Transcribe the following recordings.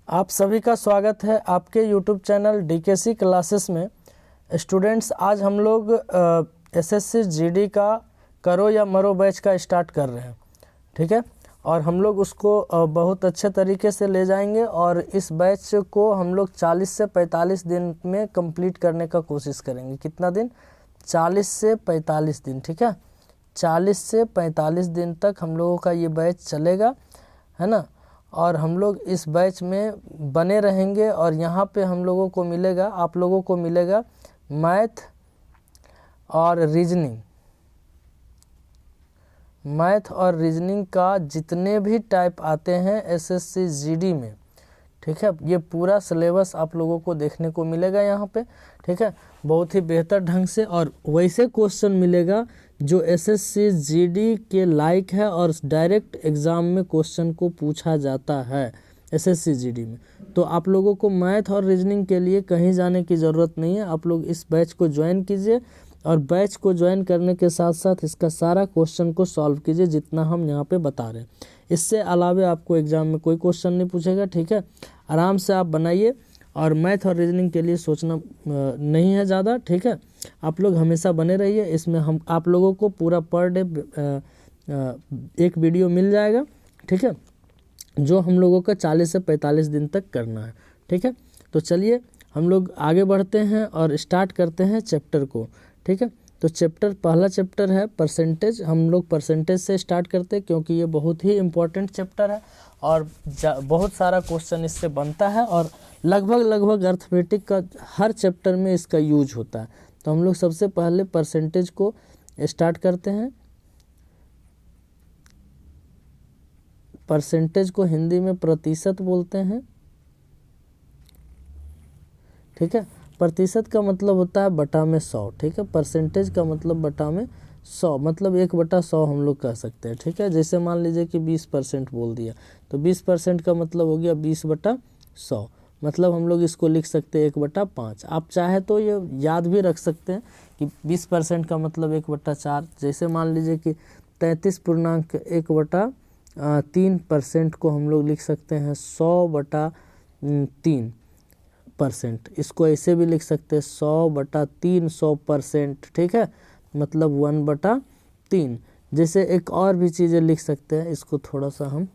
आप सभी का स्वागत है आपके YouTube चैनल डीकेसी क्लासेस में। स्टूडेंट्स, आज हम लोग एसएससी जीडी का करो या मरो बैच का स्टार्ट कर रहे हैं, ठीक है। और हम लोग उसको बहुत अच्छे तरीके से ले जाएंगे और इस बैच को हम लोग 40 से 45 दिन में कंप्लीट करने का कोशिश करेंगे। कितना दिन? 40 से 45 दिन, ठीक है। 40 से 45 दिन तक हम लोगों का ये बैच चलेगा, है ना। और हम लोग इस बैच में बने रहेंगे और यहाँ पे हम लोगों को मिलेगा, आप लोगों को मिलेगा मैथ और रीजनिंग का जितने भी टाइप आते हैं एसएससी जीडी में, ठीक है। ये पूरा सिलेबस आप लोगों को देखने को मिलेगा यहाँ पे, ठीक है। बहुत ही बेहतर ढंग से और वैसे क्वेश्चन मिलेगा जो एसएससी जीडी के लायक है और डायरेक्ट एग्ज़ाम में क्वेश्चन को पूछा जाता है एसएससी जीडी में। तो आप लोगों को मैथ और रीजनिंग के लिए कहीं जाने की ज़रूरत नहीं है। आप लोग इस बैच को ज्वाइन कीजिए और बैच को ज्वाइन करने के साथ साथ इसका सारा क्वेश्चन को सॉल्व कीजिए जितना हम यहाँ पे बता रहे हैं। इससे अलावा आपको एग्ज़ाम में कोई क्वेश्चन नहीं पूछेगा, ठीक है। आराम से आप बनाइए और मैथ और रीजनिंग के लिए सोचना नहीं है ज़्यादा, ठीक है। आप लोग हमेशा बने रहिए। इसमें हम आप लोगों को पूरा पर डे एक वीडियो मिल जाएगा, ठीक है, जो हम लोगों का 40 से 45 दिन तक करना है, ठीक है। तो चलिए हम लोग आगे बढ़ते हैं और स्टार्ट करते हैं चैप्टर को, ठीक है। तो पहला चैप्टर है परसेंटेज। हम लोग परसेंटेज से स्टार्ट करते हैं क्योंकि ये बहुत ही इम्पोर्टेंट चैप्टर है और बहुत सारा क्वेश्चन इससे बनता है और लगभग अर्थमेटिक का हर चैप्टर में इसका यूज होता है। तो हम लोग सबसे पहले परसेंटेज को स्टार्ट करते हैं। परसेंटेज को हिंदी में प्रतिशत बोलते हैं, ठीक है। प्रतिशत का मतलब होता है बटा में 100, ठीक है। परसेंटेज का मतलब बटा में 100, मतलब 1/100 हम लोग कह सकते हैं, ठीक है। जैसे मान लीजिए कि 20% बोल दिया तो 20% का मतलब हो गया 20/100, मतलब हम लोग इसको लिख सकते हैं 1/5। आप चाहे तो ये याद भी रख सकते हैं कि 20% का मतलब 1/4। जैसे मान लीजिए कि 33.1/3% को हम लोग लिख सकते हैं 100/3%। इसको ऐसे भी लिख सकते हैं 100/300%, ठीक है, मतलब 1/3। जैसे एक और भी चीज़ें लिख सकते हैं, इसको थोड़ा सा हम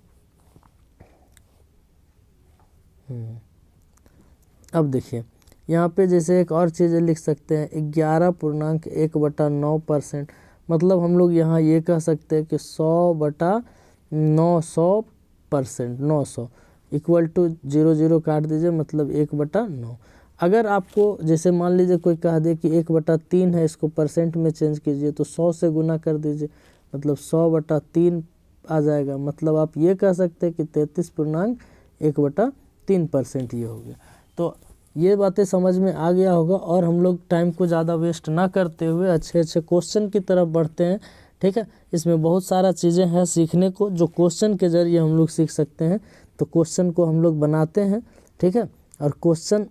अब देखिए यहाँ पे जैसे एक और चीज़ें लिख सकते हैं 11.1/9%, मतलब हम लोग यहाँ ये कह सकते हैं कि 100/900%, 900 इक्वल टू 0 काट दीजिए, मतलब 1/9। अगर आपको जैसे मान लीजिए कोई कह दे कि 1/3 है, इसको परसेंट में चेंज कीजिए तो 100 से गुना कर दीजिए, मतलब 100/3 आ जाएगा। मतलब आप ये कह सकते हैं कि 33.1/3% ये हो गया। तो ये बातें समझ में आ गया होगा और हम लोग टाइम को ज़्यादा वेस्ट ना करते हुए अच्छे क्वेश्चन की तरफ बढ़ते हैं, ठीक है। इसमें बहुत सारा चीज़ें हैं सीखने को जो क्वेश्चन के ज़रिए हम लोग सीख सकते हैं। तो क्वेश्चन को हम लोग बनाते हैं, ठीक है, और क्वेश्चन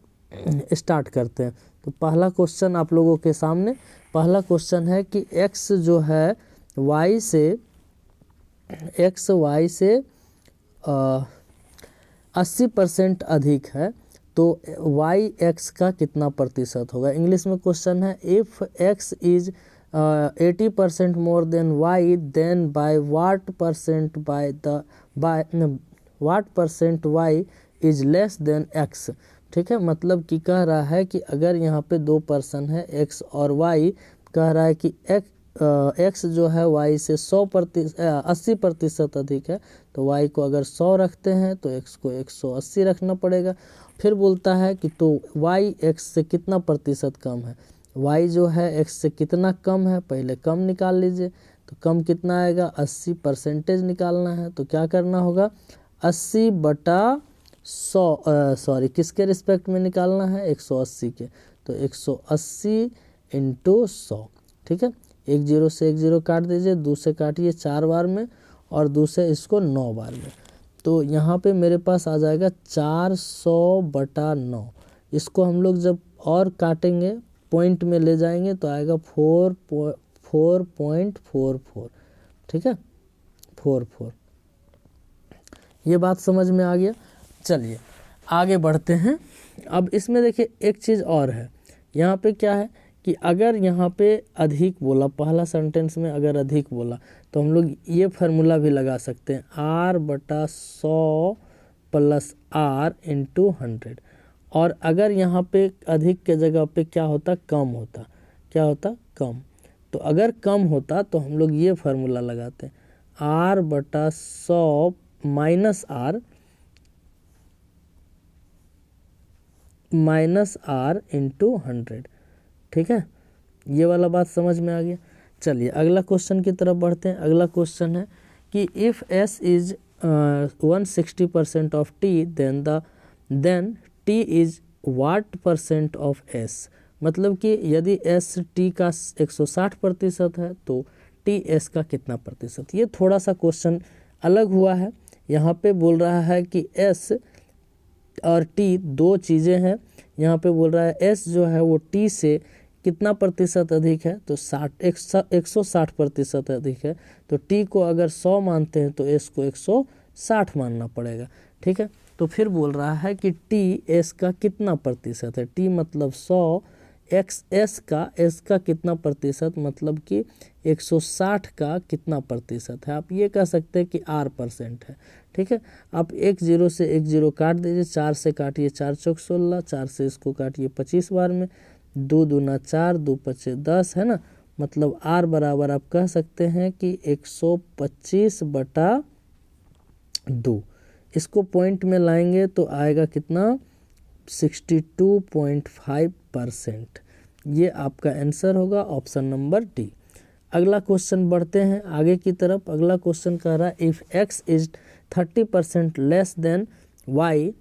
स्टार्ट करते हैं। तो पहला क्वेश्चन आप लोगों के सामने पहला क्वेश्चन है कि x जो है y से 80% अधिक है तो y x का कितना प्रतिशत होगा। इंग्लिश में क्वेश्चन है if x is 80% more than y then by what percent y is less than x, ठीक है। मतलब कि कह रहा है कि अगर यहाँ पे 2 पर्सन है x और y, कह रहा है कि x जो है y से 80% अधिक है तो y को अगर 100 रखते हैं तो x को 180 रखना पड़ेगा। फिर बोलता है कि तो y x से कितना प्रतिशत कम है। y जो है x से कितना कम है, पहले कम निकाल लीजिए। तो कम कितना आएगा, 80% निकालना है। तो क्या करना होगा, 80/100 किसके रिस्पेक्ट में निकालना है, 180 के। तो 180 × 100, ठीक है। 1 0 से 1 0 काट दीजिए, 2 से काटिए 4 बार में और 2 से इसको 9 बार में। तो यहाँ पे मेरे पास आ जाएगा 400/9। इसको हम लोग जब और काटेंगे पॉइंट में ले जाएंगे तो आएगा 4.44, ठीक है, 44। ये बात समझ में आ गया। चलिए आगे बढ़ते हैं। अब इसमें देखिए एक चीज़ और है, यहाँ पे क्या है कि अगर यहाँ पे अधिक बोला, पहला सेंटेंस में अगर अधिक बोला तो हम लोग ये फार्मूला भी लगा सकते हैं, R/100 + R × 100। और अगर यहाँ पे अधिक के जगह पे क्या होता, कम होता, क्या होता, कम। तो अगर कम होता तो हम लोग ये फार्मूला लगाते हैं, R/100 - R -R × 100। ठीक है, ये वाला बात समझ में आ गया। चलिए अगला क्वेश्चन की तरफ बढ़ते हैं। अगला क्वेश्चन है कि if S is 160% of T then T is what % of S। मतलब कि यदि S T का 160% है तो T S का कितना प्रतिशत। ये थोड़ा सा क्वेश्चन अलग हुआ है। यहाँ पे बोल रहा है कि S और T दो चीज़ें हैं। यहाँ पे बोल रहा है S जो है वो T से कितना प्रतिशत अधिक है, तो 160% अधिक है। तो T को अगर 100 मानते हैं तो S को 160 मानना पड़ेगा। ठीक है, तो फिर बोल रहा है कि T S का कितना प्रतिशत है। T मतलब 100, S का कितना प्रतिशत, मतलब कि 160 का कितना प्रतिशत है। आप ये कह सकते हैं कि R% है। ठीक है, आप 1 0 से 1 0 काट दीजिए, 4 से काटिए 4 चौक 16, 4 से इसको काटिए 25 बार में, 2 दूना 4, 2 पचे 10 है ना। मतलब R बराबर आप कह सकते हैं कि 125/2। इसको पॉइंट में लाएंगे तो आएगा कितना, 62.5%। ये आपका आंसर होगा ऑप्शन नंबर डी। अगला क्वेश्चन बढ़ते हैं आगे की तरफ। अगला क्वेश्चन कह रहा है if X is 30% less than Y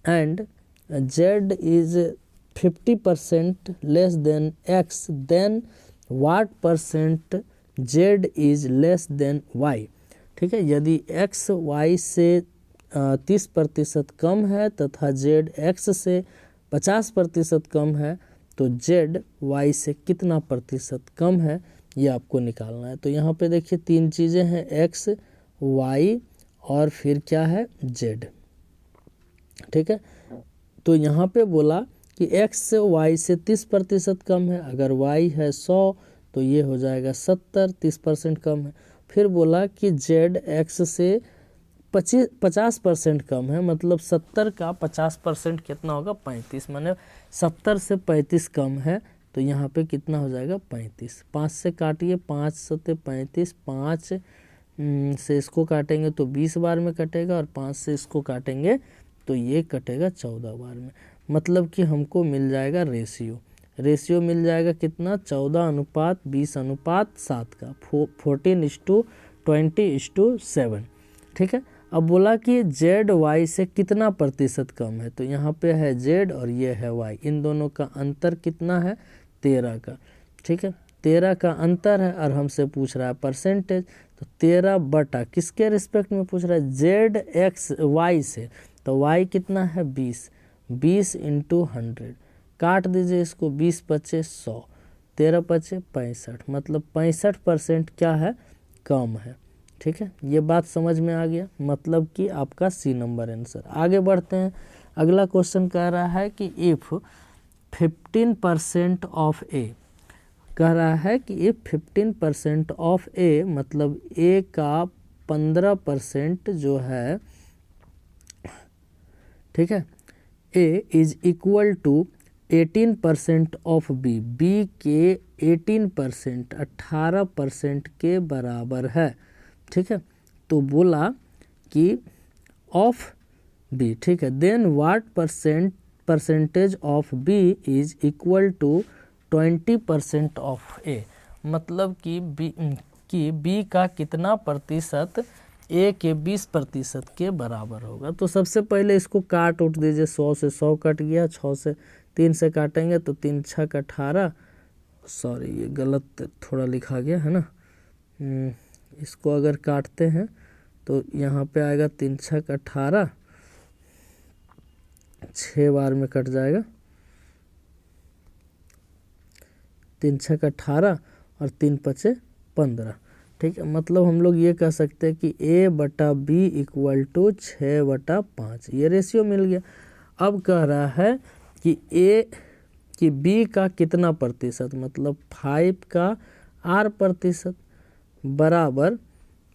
and Z is 50% less than X, then what % Z is less than Y। ठीक है, यदि X Y से 30% कम है तथा Z X से 50% कम है तो Z Y से कितना प्रतिशत कम है, ये आपको निकालना है। तो यहाँ पे देखिए तीन चीज़ें हैं, X Y और फिर क्या है, Z। ठीक है, तो यहाँ पे बोला कि X से Y से 30% कम है, अगर Y है 100 तो ये हो जाएगा 70, 30% कम है। फिर बोला कि Z X से 50% कम है, मतलब 70 का 50% कितना होगा, 35, माने 70 से 35 कम है तो यहाँ पे कितना हो जाएगा, 35। 5 से काटिए, 5 सत्ते 35, 5 से इसको काटेंगे तो 20 बार में कटेगा और 5 से इसको काटेंगे तो ये कटेगा 14 बार में। मतलब कि हमको मिल जाएगा रेशियो मिल जाएगा कितना, 14:20:7 का, 14:20:7। ठीक है, अब बोला कि Z Y से कितना प्रतिशत कम है, तो यहाँ पे है Z और ये है Y, इन दोनों का अंतर कितना है, 13 का। ठीक है, 13 का अंतर है और हमसे पूछ रहा है परसेंटेज, तो 13 बटा किसके रिस्पेक्ट में पूछ रहा है, Z X Y से, तो Y कितना है 20, 20 × 100, काट दीजिए इसको, 20 पचे 100, 13 पचे 65, मतलब 65% क्या है, कम है। ठीक है, ये बात समझ में आ गया, मतलब कि आपका सी नंबर आंसर। आगे बढ़ते हैं। अगला क्वेश्चन कह रहा है कि इफ़ 15% ऑफ A, कह रहा है कि इफ़ 15% ऑफ A, मतलब A का 15% जो है, ठीक है, A is equal to 18% of B, B के 18% 18% के बराबर है। ठीक है, तो बोला कि ऑफ B, ठीक है, then what percentage of B is equal to 20% of A। मतलब कि B का कितना प्रतिशत A के 20% के बराबर होगा। तो सबसे पहले इसको काट उठ दीजिए, 100 से 100 कट गया, 6 से 3 से काटेंगे तो 3 6 का 18, सॉरी ये गलत थोड़ा लिखा गया है ना, इसको अगर काटते हैं तो यहाँ पे आएगा 3 6 का 18, 6 बार में कट जाएगा, 3 6 का 18 और 3 पचे 15। ठीक है, मतलब हम लोग ये कह सकते हैं कि A/B = 6/5, ये रेशियो मिल गया। अब कह रहा है कि बी का कितना प्रतिशत, मतलब 5 का r प्रतिशत बराबर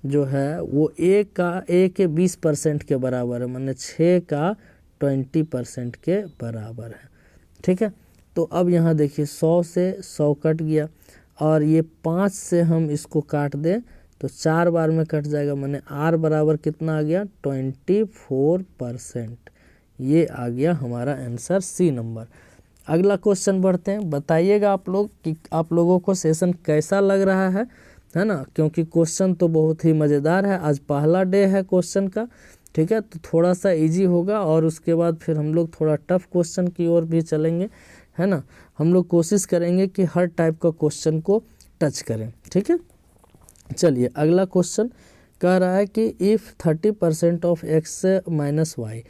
जो है वो ए के 20% के बराबर है, माने 6 का 20% के बराबर है। ठीक है, तो अब यहाँ देखिए 100 से 100 कट गया और ये 5 से हम इसको काट दें तो 4 बार में कट जाएगा, माने r बराबर कितना आ गया 24%। ये आ गया हमारा आंसर सी नंबर। अगला क्वेश्चन बढ़ते हैं। बताइएगा आप लोग कि आप लोगों को सेशन कैसा लग रहा है ना, क्योंकि क्वेश्चन तो बहुत ही मज़ेदार है। आज पहला डे है क्वेश्चन का, ठीक है, तो थोड़ा सा इजी होगा और उसके बाद फिर हम लोग थोड़ा टफ क्वेश्चन की ओर भी चलेंगे, है ना। हम लोग कोशिश करेंगे कि हर टाइप का क्वेश्चन को टच करें, ठीक है। चलिए अगला क्वेश्चन कह रहा है कि if 30% of x minus y,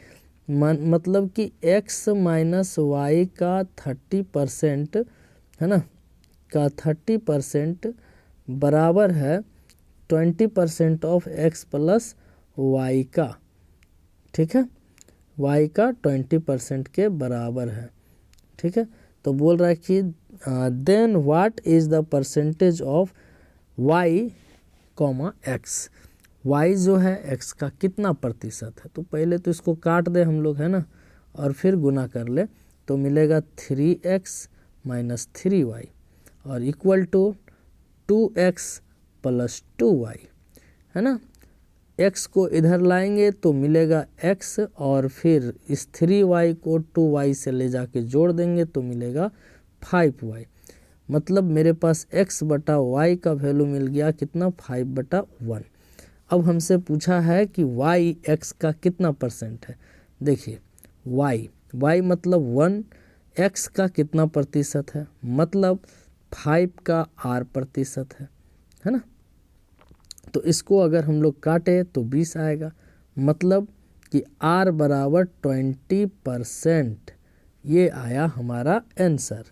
मतलब कि x माइनस वाई का 30%, है ना, का 30% बराबर है 20% ऑफ x प्लस वाई का, ठीक है, y का 20% के बराबर है, ठीक है। तो बोल रहा है कि then what is the percentage of y comma x, y जो है x का कितना प्रतिशत है। तो पहले तो इसको काट दे हम लोग, है ना, और फिर गुना कर ले तो मिलेगा 3x माइनस 3y और equal to 2x plus 2y, है ना। x को इधर लाएंगे तो मिलेगा x और फिर इस 3y को 2y से ले जाके जोड़ देंगे तो मिलेगा 5y, मतलब मेरे पास x बटा y का वैल्यू मिल गया कितना 5/1। अब हमसे पूछा है कि y x का कितना परसेंट है। देखिए y मतलब 1, x का कितना प्रतिशत है, मतलब 5 का r प्रतिशत है ना। तो इसको अगर हम लोग काटे तो 20 आएगा, मतलब कि r बराबर 20%। ये आया हमारा आंसर,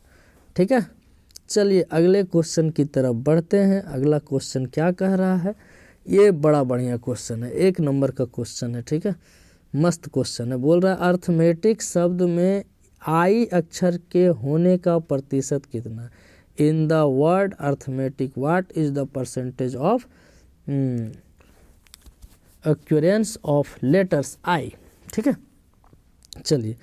ठीक है। चलिए अगले क्वेश्चन की तरफ बढ़ते हैं। अगला क्वेश्चन क्या कह रहा है, ये बड़ा बढ़िया क्वेश्चन है, 1 नंबर का क्वेश्चन है, ठीक है, मस्त क्वेश्चन है। बोल रहा है अर्थमेटिक शब्द में आई अक्षर के होने का प्रतिशत कितना। In the word arithmetic what is the percentage of occurrence of letters I, ठीक है। चलिए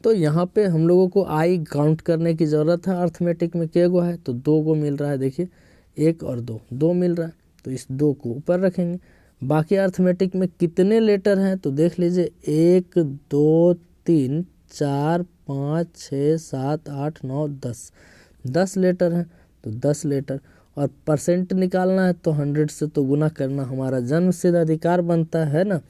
तो यहाँ पे हम लोगों को आई काउंट करने की ज़रूरत है। अर्थमेटिक में के गो है तो 2 गो मिल रहा है, देखिए 1 और 2 मिल रहा है, तो इस 2 को ऊपर रखेंगे। बाकी अर्थमेटिक में कितने लेटर हैं तो देख लीजिए 1 2 3 4 5 6 7 8 9 10 लेटर हैं, तो 10 लेटर। और परसेंट निकालना है तो 100 से तो गुना करना हमारा जन्मसिद्ध अधिकार बनता है ना।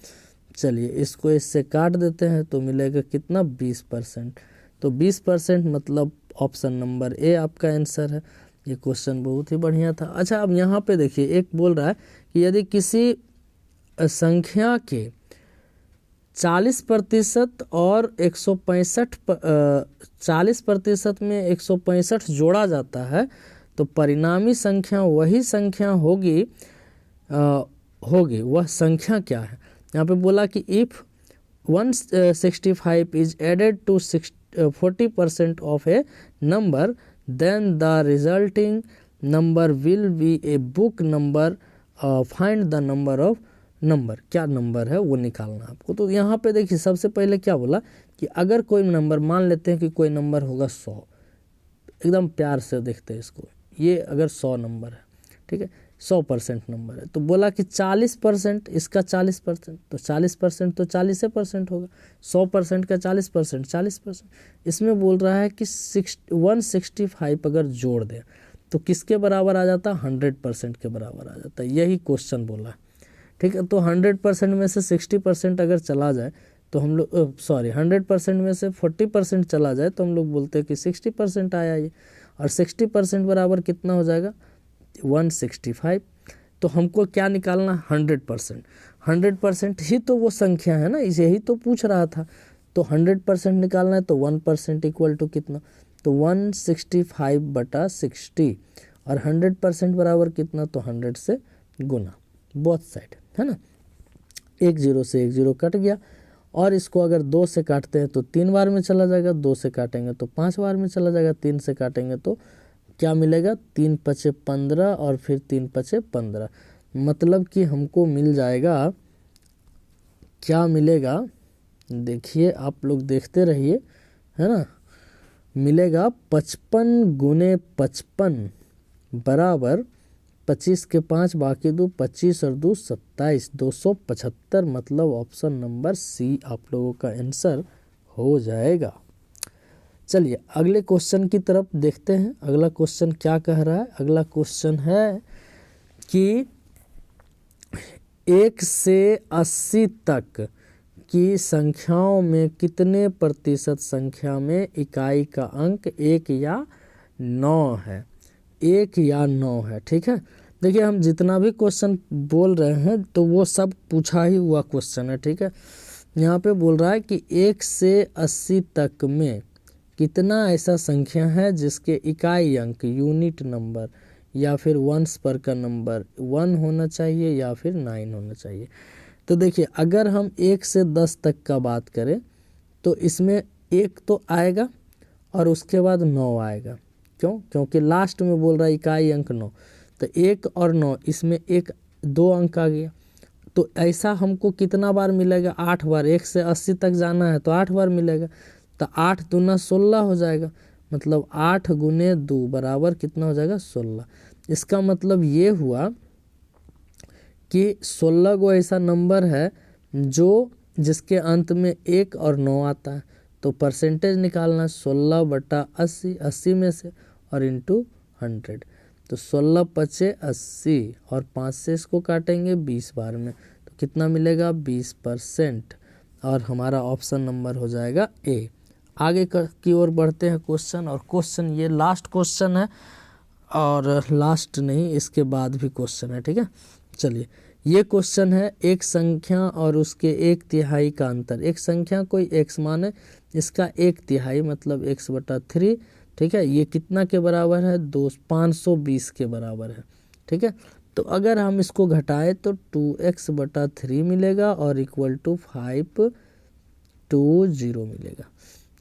चलिए इसको इससे काट देते हैं तो मिलेगा कितना 20%। तो 20% मतलब ऑप्शन नंबर ए आपका आंसर है। ये क्वेश्चन बहुत ही बढ़िया था। अच्छा अब यहाँ पे देखिए एक बोल रहा है कि यदि किसी संख्या के 40% और 165 40% में 165 जोड़ा जाता है तो परिणामी संख्या वही संख्या होगी, वह संख्या क्या है। यहाँ पे बोला कि if 165 is added to 40% of a number then the resulting number will be a book number, find the number of number, क्या नंबर है वो निकालना आपको। तो यहाँ पे देखिए सबसे पहले क्या बोला कि अगर कोई नंबर, मान लेते हैं कि कोई नंबर होगा 100, एकदम प्यार से देखते हैं इसको, ये अगर 100 नंबर है, ठीक है, 100% नंबर है, तो बोला कि 40% इसका 40%, तो 40% तो 40% होगा, 100% का 40% 40%। इसमें बोल रहा है कि 165 अगर जोड़ दें तो किसके बराबर आ जाता है, 100% के बराबर आ जाता है। यही क्वेश्चन बोला है, ठीक है। तो 100% में से 60% अगर चला जाए तो हम लोग 100% में से 40% चला जाए तो हम लोग बोलते हैं कि 60% आया ये, और 60% बराबर कितना हो जाएगा 165। तो हमको क्या निकालना, 100%। 100% ही तो वो संख्या है ना, इसे ही तो पूछ रहा था। तो 100% निकालना है तो 1% इक्वल टू कितना, तो 165/60, और 100% बराबर कितना, तो 100 से गुना बोथ साइड, है ना। 1 0 से 1 0 कट गया और इसको अगर 2 से काटते हैं तो 3 बार में चला जाएगा, 2 से काटेंगे तो 5 बार में चला जाएगा, 3 से काटेंगे तो क्या मिलेगा, 3 पचे 15 और फिर 3 पचे 15, मतलब कि हमको मिल जाएगा, क्या मिलेगा, देखिए आप लोग देखते रहिए, है ना, मिलेगा 55 गुने 55 बराबर 25 के 5 बाकी 2 25 और 2 27 275, मतलब ऑप्शन नंबर सी आप लोगों का आंसर हो जाएगा। चलिए अगले क्वेश्चन की तरफ देखते हैं। अगला क्वेश्चन क्या कह रहा है, अगला क्वेश्चन है कि 1 से 80 तक की संख्याओं में कितने प्रतिशत संख्या में इकाई का अंक 1 या 9 है, 1 या 9 है। ठीक है, देखिए हम जितना भी क्वेश्चन बोल रहे हैं तो वो सब पूछा ही हुआ क्वेश्चन है। ठीक है, यहाँ पे बोल रहा है कि 1 से 80 तक में कितना ऐसा संख्या है जिसके इकाई अंक यूनिट नंबर या फिर वंस पर का नंबर 1 होना चाहिए या फिर 9 होना चाहिए। तो देखिए अगर हम 1 से 10 तक का बात करें तो इसमें 1 तो आएगा और उसके बाद 9 आएगा। क्यों? क्योंकि लास्ट में बोल रहा है इकाई अंक 9, तो 1 और 9 इसमें 2 अंक आ गया। तो ऐसा हमको कितना बार मिलेगा, 8 बार। 1 से 80 तक जाना है तो 8 बार मिलेगा, तो 8 दूना 16 हो जाएगा, मतलब 8 गुने 2 बराबर कितना हो जाएगा, 16। इसका मतलब ये हुआ कि 16 को ऐसा नंबर है जो जिसके अंत में 1 और 9 आता है। तो परसेंटेज निकालना 16/80, 80 में से और इंटू 100, तो 16 पचे 80 और 5 से इसको काटेंगे 20 बार में, तो कितना मिलेगा, 20%, और हमारा ऑप्शन नंबर हो जाएगा ए। आगे की ओर बढ़ते हैं क्वेश्चन, और क्वेश्चन ये लास्ट क्वेश्चन है, और लास्ट नहीं इसके बाद भी क्वेश्चन है। ठीक है, चलिए ये क्वेश्चन है, एक संख्या और उसके 1/3 का अंतर। एक संख्या कोई x माने, इसका 1/3 मतलब x/3। ठीक है, ये कितना के बराबर है, 520 के बराबर है। ठीक है, तो अगर हम इसको घटाएं तो 2x/3 मिलेगा और इक्वल टू 520 मिलेगा।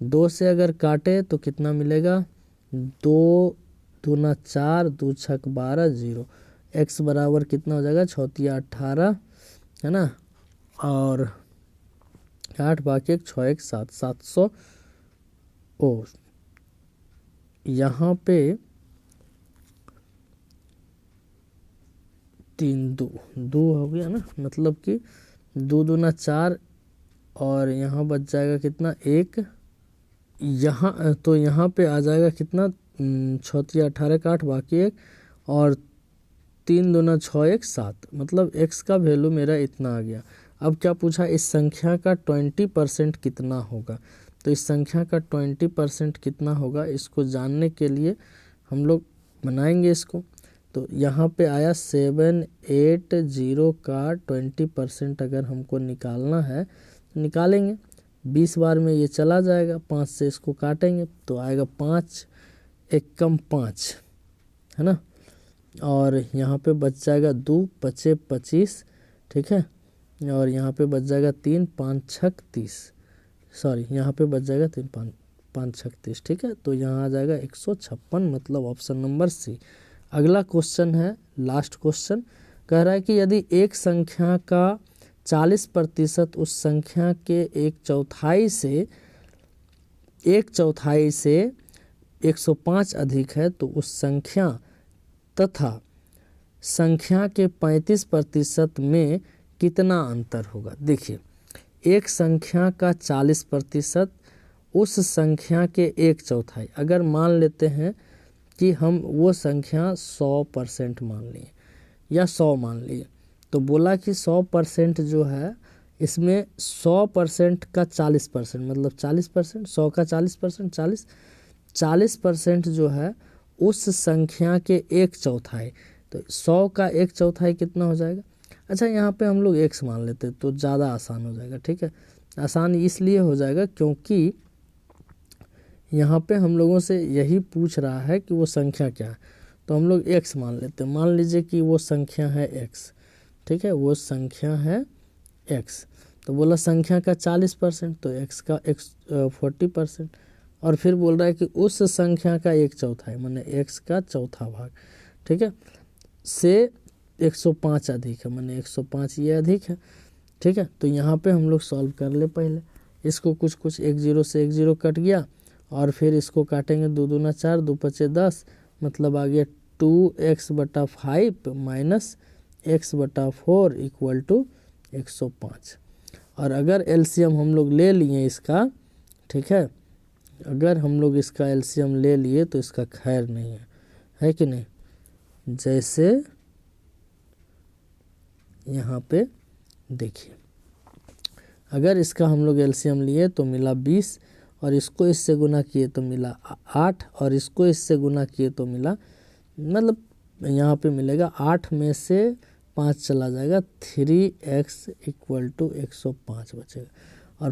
2 से अगर काटे तो कितना मिलेगा, 2 दूना 4, 2 छक 12, 0। x बराबर कितना हो जाएगा, 6 18, है ना, और 8 बाकी 1 6 1 7, 700। ओ यहाँ पे 3 2 हो गया ना, मतलब कि 2 दूना 4 और यहाँ बच जाएगा कितना, 1। यहाँ तो यहाँ पे आ जाएगा कितना, 6 18 का 8 बाकी 1 और 3 दूना 6 1 7, मतलब x का वैल्यू मेरा इतना आ गया। अब क्या पूछा, इस संख्या का 20% कितना होगा। तो इस संख्या का 20% कितना होगा, इसको जानने के लिए हम लोग बनाएंगे इसको। तो यहाँ पे आया 780 का 20% अगर हमको निकालना है तो निकालेंगे। 20 बार में ये चला जाएगा, 5 से इसको काटेंगे तो आएगा 5 एकम 5, है ना, और यहाँ पे बच जाएगा 2 पचे 25। ठीक है, और यहाँ पे बच जाएगा 3 5 छक 30, सॉरी यहाँ पे बच जाएगा 3 5 छक 30। ठीक है, तो यहाँ आ जाएगा 156, मतलब ऑप्शन नंबर सी। अगला क्वेश्चन है, लास्ट क्वेश्चन, कह रहा है कि यदि एक संख्या का 40% उस संख्या के 1/4 से 105 अधिक है तो उस संख्या तथा संख्या के 35% में कितना अंतर होगा। देखिए एक संख्या का 40% उस संख्या के 1/4, अगर मान लेते हैं कि हम वो संख्या 100% मान लिए या 100 मान लिए, तो बोला कि 100% जो है इसमें 100% का 40% मतलब 40%, 100 का 40%, 40% जो है उस संख्या के 1/4, तो 100 का 1/4 कितना हो जाएगा। अच्छा यहाँ पे हम लोग x मान लेते तो ज़्यादा आसान हो जाएगा। ठीक है, आसान इसलिए हो जाएगा क्योंकि यहाँ पे हम लोगों से यही पूछ रहा है कि वो संख्या क्या है, तो हम लोग x मान लेते हैं। मान लीजिए कि वो संख्या है x, ठीक है, वो संख्या है x, तो बोला संख्या का 40%, तो x का 40%। और फिर बोल रहा है कि उस संख्या का 1/4 माने x का चौथा भाग, ठीक है, से 105 अधिक है, माने 105 ये अधिक है, ठीक है। तो यहाँ पे हम लोग सॉल्व कर ले पहले इसको, कुछ 1 0 से 1 0 कट गया, और फिर इसको काटेंगे 2 दूना 4, 2 5 10, मतलब आ गया 2x/5 minus x/4 equal to 105। और अगर एलसीएम हम लोग ले लिए इसका, ठीक है, अगर हम लोग इसका एलसीएम ले लिए तो इसका खैर नहीं है कि नहीं। जैसे यहाँ पे देखिए, अगर इसका हम लोग एलसीएम लिए तो मिला 20, और इसको इससे गुना किए तो मिला 8, और इसको इससे गुना किए तो मिला, मतलब यहाँ पे मिलेगा 8 में से 5 चला जाएगा, 3x इक्वल टू 105 बचेगा। और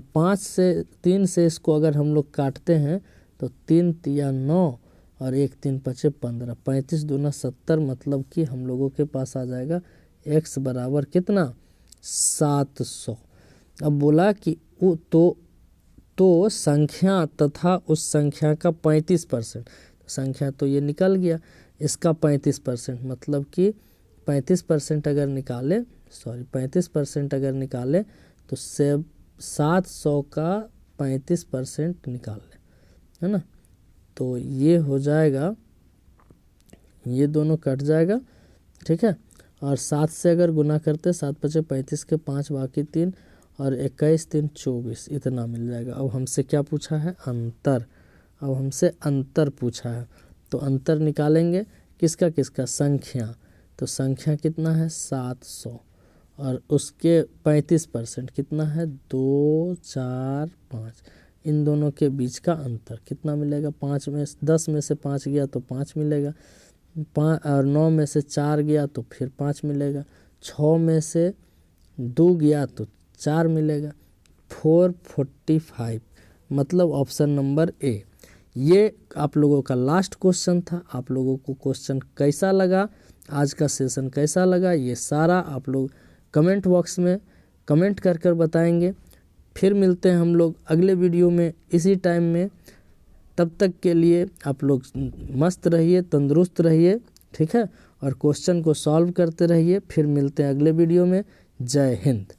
3 से इसको अगर हम लोग काटते हैं तो 3 तिया 9 और 1 3 5 15, 35 दूना 70, मतलब कि हम लोगों के पास आ जाएगा x बराबर कितना, 700। अब बोला कि तो संख्या तथा उस संख्या का 35%, संख्या तो ये निकल गया, इसका 35%, मतलब कि 35% अगर निकाले तो 700 का 35% निकाल ले, है ना। तो ये हो जाएगा, ये दोनों कट जाएगा, ठीक है। और 7 से अगर गुना करते, 7 5 35 के 5 बाकी 3 और 21 3 24, इतना मिल जाएगा। अब हमसे क्या पूछा है, अंतर। अब हमसे अंतर पूछा है, तो अंतर निकालेंगे किसका किसका, संख्या। तो संख्या कितना है 700, और उसके 35% कितना है 2 4 5, इन दोनों के बीच का अंतर कितना मिलेगा, 10 में से 5 गया तो 5 मिलेगा, 9 में से 4 गया तो फिर 5 मिलेगा, 6 में से 2 गया तो 4 मिलेगा, 445, मतलब ऑप्शन नंबर ए। ये आप लोगों का लास्ट क्वेश्चन था। आप लोगों को क्वेश्चन कैसा लगा, आज का सेशन कैसा लगा, ये सारा आप लोग कमेंट बॉक्स में कमेंट कर बताएंगे। फिर मिलते हैं हम लोग अगले वीडियो में इसी टाइम में। तब तक के लिए आप लोग मस्त रहिए, तंदुरुस्त रहिए, ठीक है, और क्वेश्चन को सॉल्व करते रहिए। फिर मिलते हैं अगले वीडियो में। जय हिंद।